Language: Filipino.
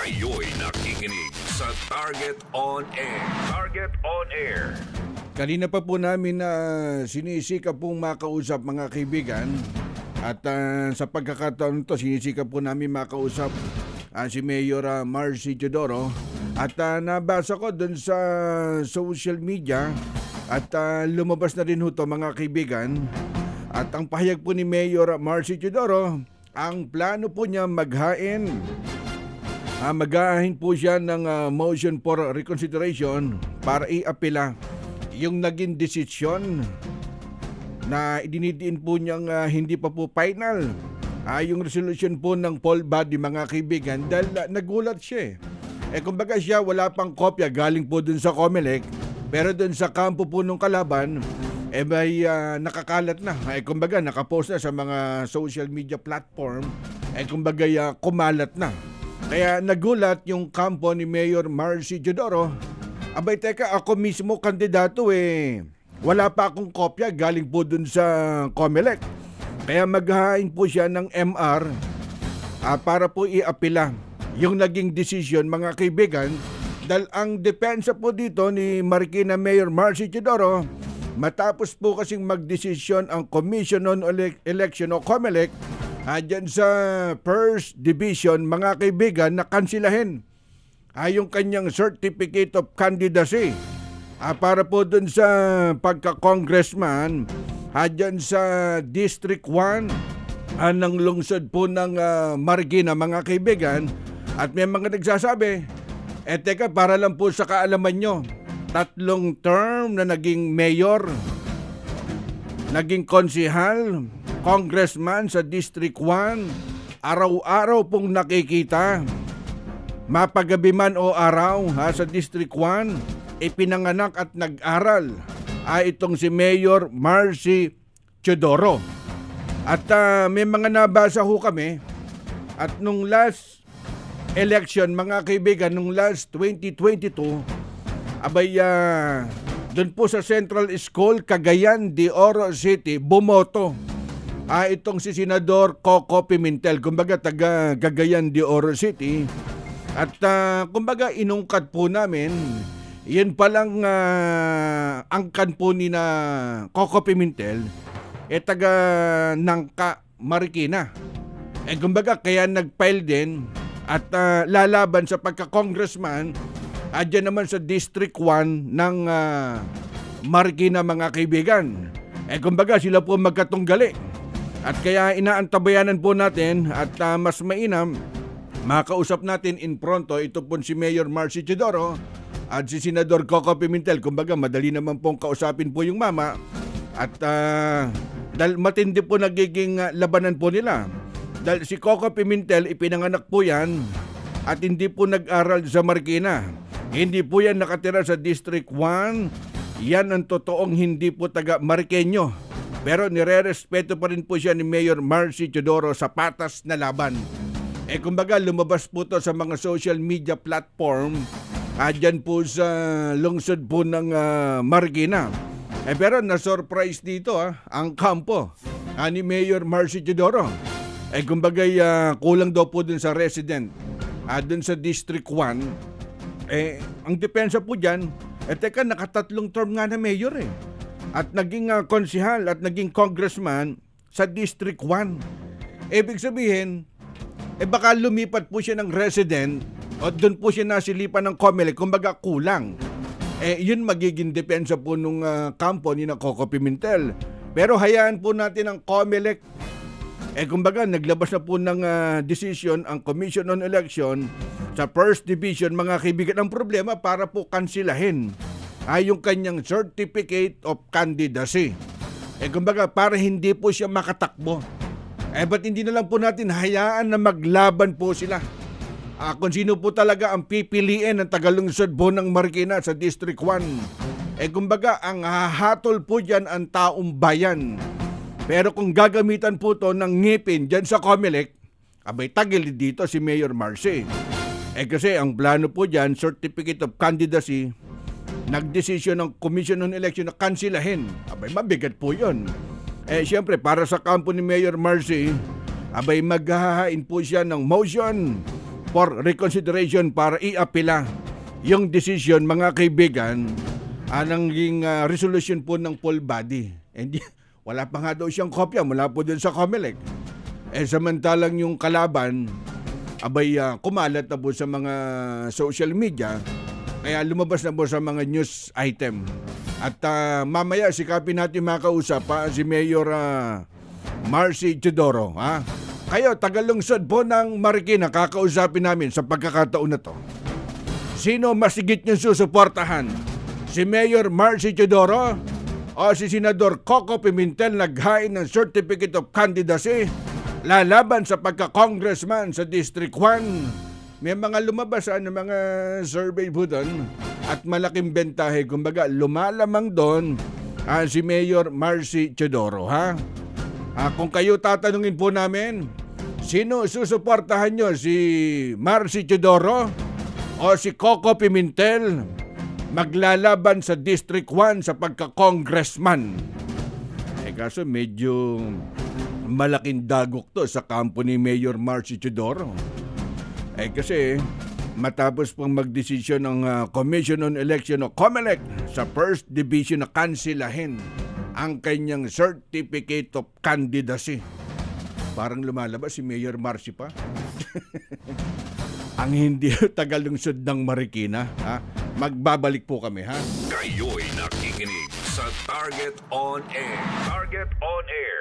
Kayo'y nakikinig sa Target On Air. Target On Air. Kanina pa po namin na sinisikap pong makausap mga kaibigan at sa pagkakataon to sinisikap po namin makausap si Mayor Marcy Teodoro at nabasa ko dun sa social media at lumabas na rin ho to mga kaibigan at ang pahayag po ni Mayor Marcy Teodoro, ang plano po niya maghain po siya ng motion for reconsideration para iapila yung naging desisyon na idinidiin po niyang hindi pa po final yung resolution po ng poll body mga kaibigan dahil nagulat siya kumbaga siya wala pang kopya galing po dun sa COMELEC pero dun sa kampo po nung kalaban may nakakalat na kumbaga nakapost na sa mga social media platform kumbaga kumalat na kaya nagulat yung kampo ni Mayor Marcy Teodoro. Abay teka, ako mismo kandidato wala pa akong kopya galing po dun sa COMELEC. Kaya maghahain po siya ng MR para po iapila yung naging desisyon mga kaibigan. Dahil ang depensa po dito ni Marikina Mayor Marcy Teodoro, matapos po kasing magdesisyon ang Commission on Election o COMELEC dyan sa First Division mga kaibigan na kansilahin yung kanyang Certificate of Candidacy para po dun sa pagka-congressman dyan sa District 1 ng lungsod po ng Marikina mga kaibigan. At may mga nagsasabi, teka para lang po sa kaalaman nyo, 3 term na naging mayor, naging konsihal, congressman sa District 1, araw-araw pong nakikita, mapagabi man o araw sa District 1, ipinanganak at nag-aral itong si Mayor Marcy Teodoro. At may mga nabasa ho kami at nung last election mga kaibigan, nung last 2022, abay doon po sa Central School, Cagayan de Oro City, bumoto itong si Senador Coco Pimentel, kumbaga taga Cagayan de Oro City. At kumbaga inungkat po namin, yun palang angkan po ni na Coco Pimentel, taga Nangka, Marikina. Kumbaga kaya nag-file din at lalaban sa pagka-congressman dyan naman sa District 1 ng Marikina mga kaibigan. Kumbaga sila po magkatunggali. At kaya inaantabayanan po natin at mas mainam makausap natin in pronto ito po si Mayor Marcy Teodoro at si Senador Coco Pimentel. Kumbaga madali naman pong kausapin po yung mama at dahil matindi po nagiging labanan po nila. Dahil si Coco Pimentel ipinanganak po yan at hindi po nag-aral sa Marikina. Hindi po yan nakatira sa District 1. Yan ang totoong hindi po taga Marikenyo. Pero nire-respeto pa rin po siya ni Mayor Marcy Teodoro sa patas na laban. Kumbaga lumabas po to sa mga social media platform dyan po sa lungsod po ng Marikina. Pero na-surprise dito ang kampo ni Mayor Marcy Teodoro. Kumbaga kulang daw po dun sa resident dun sa District 1. Ang depensa po dyan, teka nakatatlong term nga na mayor at naging konsihal at naging congressman sa District 1. Ibig sabihin, baka lumipat po siya ng resident o doon po siya nasilipan ng COMELEC, kumbaga kulang. Yun magiging depensa po nung kampo ni na Coco Pimentel. Pero hayaan po natin ang COMELEC. Kumbaga naglabas na po ng decision ang Commission on Election sa First Division mga kaibigan. Ang problema para po kansilahin yung kanyang Certificate of Candidacy. Kumbaga para hindi po siya makatakbo. Ba't hindi na lang po natin hayaan na maglaban po sila? Kung sino po talaga ang pipiliin ng tagalungsod po ng Marikina sa District 1. Kumbaga ang hahatol po dyan ang taong bayan. Pero kung gagamitan po to ng ngipin dyan sa COMELEC, abay tagilid dito si Mayor Marcy. Kasi ang plano po dyan, Certificate of Candidacy, nagdesisyon ng Commission on Election na kansilahin. Abay mabigat po yun. Siyempre para sa kampo ni Mayor Marcy, abay maghahain po siya ng motion for reconsideration para iapila yung decision, mga kaibigan, naging resolution po ng full body. Hindi, wala pa nga daw siyang kopya mula po dun sa COMELEC. Samantalang yung kalaban, kumalat na po sa mga social media, kaya lumabas na po sa mga news item. At mamaya sikapin natin makausap si Mayor Marcy Teodoro. Kayo, tagalungsod po ng Marikina, kakausapin namin sa pagkakataon na to. Sino masigit niyong susuportahan? Si Mayor Marcy Teodoro o si Senador Coco Pimentel naghain ng Certificate of Candidacy lalaban sa pagka-congressman sa District 1? May mga lumabas mga survey po doon at malaking bentahe. Kumbaga, lumalamang doon si Mayor Marcy Teodoro. Kung kayo tatanungin po namin, sino susuportahan nyo? Si Marcy Teodoro o si Coco Pimentel maglalaban sa District 1 sa pagka-congressman? Kaso medyo malaking dagok to sa kampo ni Mayor Marcy Teodoro. Kasi matapos pong magdesisyon ng Commission on Election o COMELEC sa First Division na kansilahin ang kanyang Certificate of Candidacy. Parang lumalabas si Mayor Marcy pa. Ang hindi tagalungsod ng Marikina. Magbabalik po kami. Kayo'y nakikinig sa Target on Air. Target on Air.